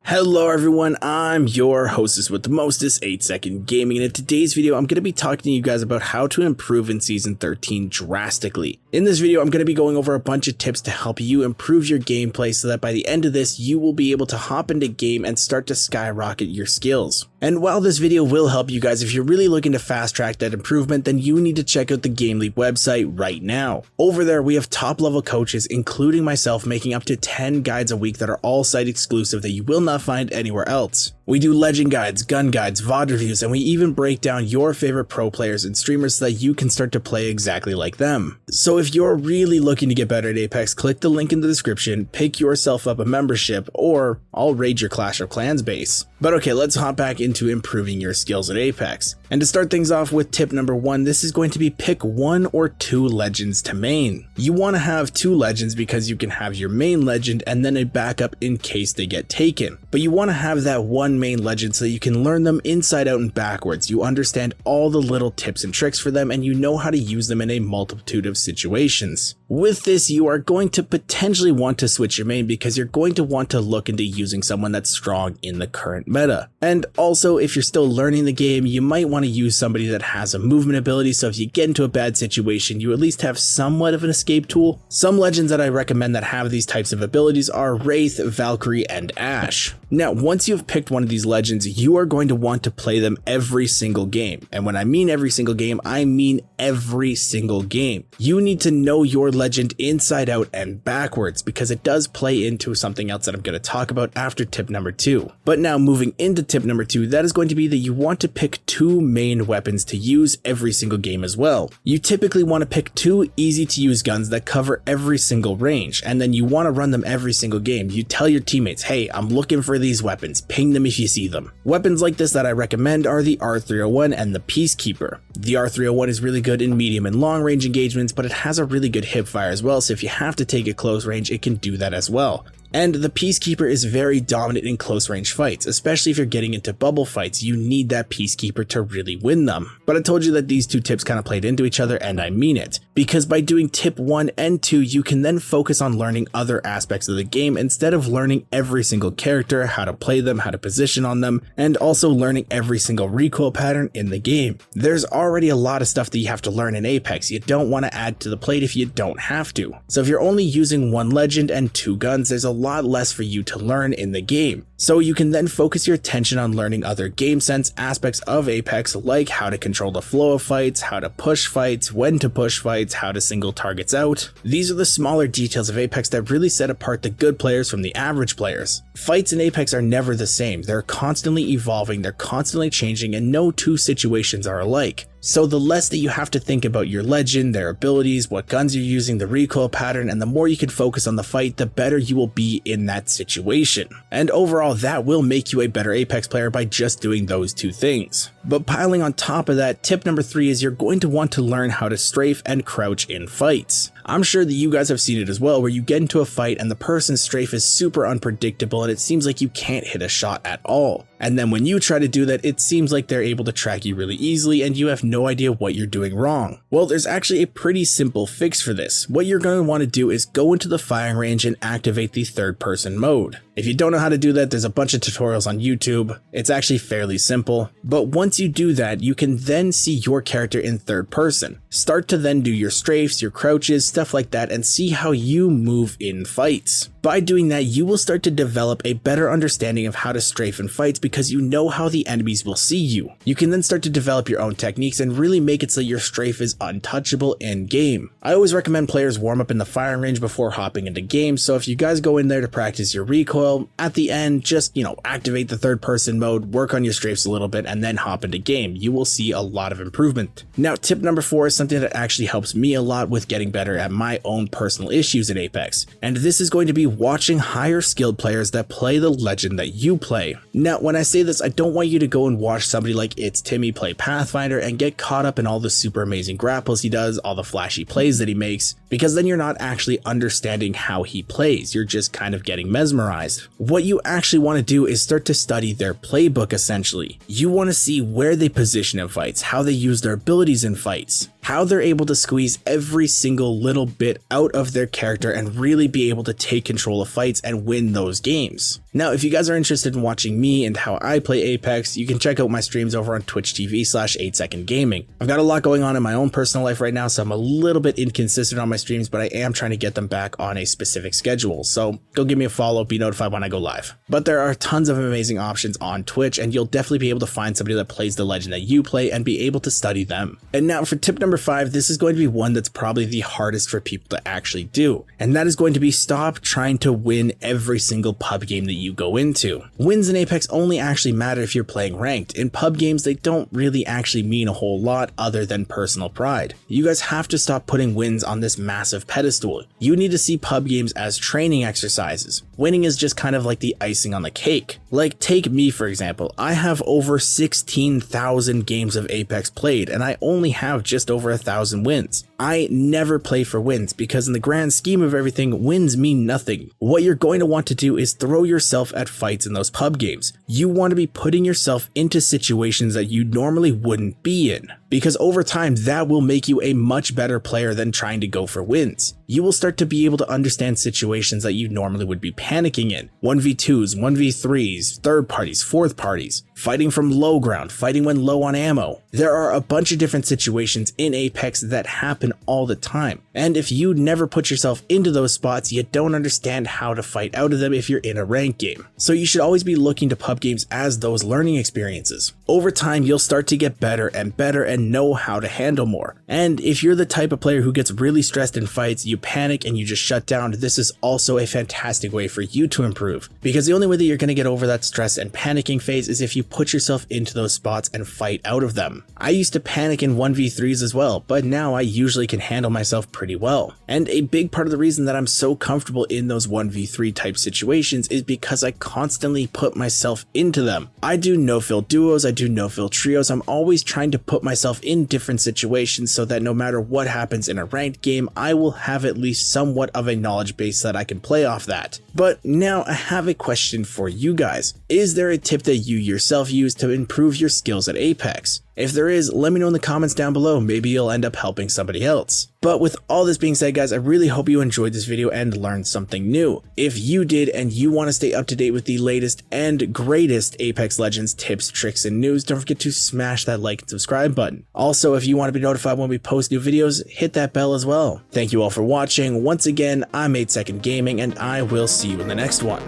Hello everyone, I'm your hostess with the mostest, 8-Second Gaming, and in today's video I'm going to be talking to you guys about how to improve in Season 13 drastically. In this video I'm going to be going over a bunch of tips to help you improve your gameplay so that by the end of this you will be able to hop into game and start to skyrocket your skills. And while this video will help you guys, if you're really looking to fast track that improvement, then you need to check out the GameLeap website right now. Over there we have top level coaches, including myself, making up to 10 guides a week that are all site exclusive that you will not find anywhere else. We do legend guides, gun guides, VOD reviews, and we even break down your favorite pro players and streamers so that you can start to play exactly like them. So if you're really looking to get better at Apex, click the link in the description, pick yourself up a membership, or I'll raid your Clash of Clans base. But okay, let's hop back into improving your skills at Apex. And to start things off with tip number 1, this is going to be pick 1 or 2 legends to main. You want to have 2 legends because you can have your main legend and then a backup in case they get taken. But you want to have that one main legend so that you can learn them inside out and backwards. You understand all the little tips and tricks for them and you know how to use them in a multitude of situations. With this, you are going to potentially want to switch your main because you're going to want to look into using someone that's strong in the current meta. And also, if you're still learning the game, you might want to use somebody that has a movement ability, so if you get into a bad situation, you at least have somewhat of an escape tool. Some legends that I recommend that have these types of abilities are Wraith, Valkyrie, and Ashe. Now, once you've picked one of these legends, you are going to want to play them every single game. And when I mean every single game, I mean every single game. You need to know your legend inside out and backwards because it does play into something else that I'm going to talk about after tip number 2. But now moving into tip number 2, that is going to be that you want to pick 2 main weapons to use every single game as well. You typically want to pick 2 easy to use guns that cover every single range, and then you want to run them every single game. You tell your teammates, hey, I'm looking for these weapons, ping them if you see them. Weapons like this that I recommend are the R301 and the Peacekeeper. The R301 is really good in medium and long range engagements, but it has a really good hip fire as well, so if you have to take it close range, it can do that as well. And the Peacekeeper is very dominant in close range fights, especially if you're getting into bubble fights. You need that Peacekeeper to really win them. But I told you that these 2 tips kind of played into each other, and I mean it. Because by doing tip 1 and 2, you can then focus on learning other aspects of the game instead of learning every single character, how to play them, how to position on them, and also learning every single recoil pattern in the game. There's already a lot of stuff that you have to learn in Apex. You don't want to add to the plate if you don't have to. So if you're only using 1 legend and 2 guns, there's a lot less for you to learn in the game. So you can then focus your attention on learning other game sense aspects of Apex, like how to control the flow of fights, how to push fights, when to push fights, how to single targets out. These are the smaller details of Apex that really set apart the good players from the average players. Fights in Apex are never the same. They're constantly evolving, they're constantly changing, and no 2 situations are alike. So the less that you have to think about your legend, their abilities, what guns you're using, the recoil pattern, and the more you can focus on the fight, the better you will be in that situation. And overall, that will make you a better Apex player by just doing those 2 things. But piling on top of that, tip number 3 is you're going to want to learn how to strafe and crouch in fights. I'm sure that you guys have seen it as well, where you get into a fight and the person's strafe is super unpredictable and it seems like you can't hit a shot at all. And then when you try to do that, it seems like they're able to track you really easily and you have no idea what you're doing wrong. Well, there's actually a pretty simple fix for this. What you're going to want to do is go into the firing range and activate the 3rd person mode. If you don't know how to do that, there's a bunch of tutorials on YouTube. It's actually fairly simple. But once you do that, you can then see your character in 3rd person. Start to then do your strafes, your crouches, stuff like that, and see how you move in fights. By doing that, you will start to develop a better understanding of how to strafe in fights because you know how the enemies will see you. You can then start to develop your own techniques and really make it so your strafe is untouchable in game. I always recommend players warm up in the firing range before hopping into game, so if you guys go in there to practice your recoil, at the end, just, activate the 3rd person mode, work on your strafes a little bit, and then hop into game. You will see a lot of improvement. Now, tip number 4 is something that actually helps me a lot with getting better at my own personal issues in Apex, and this is going to be watching higher skilled players that play the legend that you play. Now, when I say this, I don't want you to go and watch somebody like It's Timmy play Pathfinder and get caught up in all the super amazing grapples he does, all the flashy plays that he makes, because then you're not actually understanding how he plays. You're just kind of getting mesmerized. What you actually want to do is start to study their playbook essentially. You want to see where they position in fights, how they use their abilities in fights, how they're able to squeeze every single little bit out of their character and really be able to take control of fights and win those games. Now, if you guys are interested in watching me and how I play Apex, you can check out my streams over on Twitch TV/8secondgaming. I've got a lot going on in my own personal life right now, so I'm a little bit inconsistent on my streams, but I am trying to get them back on a specific schedule. So go give me a follow, be notified when I go live. But there are tons of amazing options on Twitch, and you'll definitely be able to find somebody that plays the legend that you play and be able to study them. And now for tip number 5, this is going to be one that's probably the hardest for people to actually do. And that is going to be stop trying to win every single pub game that you go into. Wins in Apex only actually matter if you're playing ranked. In pub games, they don't really actually mean a whole lot other than personal pride. You guys have to stop putting wins on this massive pedestal. You need to see pub games as training exercises. Winning is just kind of like the icing on the cake. Like, take me for example. I have over 16,000 games of Apex played, and I only have just over 1,000 wins. I never play for wins because in the grand scheme of everything, wins mean nothing. What you're going to want to do is throw yourself at fights in those pub games. You want to be putting yourself into situations that you normally wouldn't be in, because over time that will make you a much better player than trying to go for wins. You will start to be able to understand situations that you normally would be panicking in. 1v2s, 1v3s, third parties, fourth parties, fighting from low ground, fighting when low on ammo. There are a bunch of different situations in Apex that happen all the time. And if you never put yourself into those spots, you don't understand how to fight out of them if you're in a ranked game. So you should always be looking to pub games as those learning experiences. Over time, you'll start to get better and know how to handle more. And if you're the type of player who gets really stressed in fights, you panic and you just shut down, this is also a fantastic way for you to improve. Because the only way that you're going to get over that stress and panicking phase is if you put yourself into those spots and fight out of them. I used to panic in 1v3s as well, but now I usually can handle myself pretty well. And a big part of the reason that I'm so comfortable in those 1v3 type situations is because I constantly put myself into them. I do no-fill duos, I do no-fill trios. I'm always trying to put myself in different situations so that no matter what happens in a ranked game, I will have at least somewhat of a knowledge base that I can play off that. But now I have a question for you guys. Is there a tip that you yourself use to improve your skills at Apex? If there is, let me know in the comments down below. Maybe you'll end up helping somebody else. But with all this being said, guys, I really hope you enjoyed this video and learned something new. If you did and you want to stay up to date with the latest and greatest Apex Legends tips, tricks, and news, don't forget to smash that like and subscribe button. Also, if you want to be notified when we post new videos, hit that bell as well. Thank you all for watching. Once again, I'm 8secondgaming, and I will see you in the next one.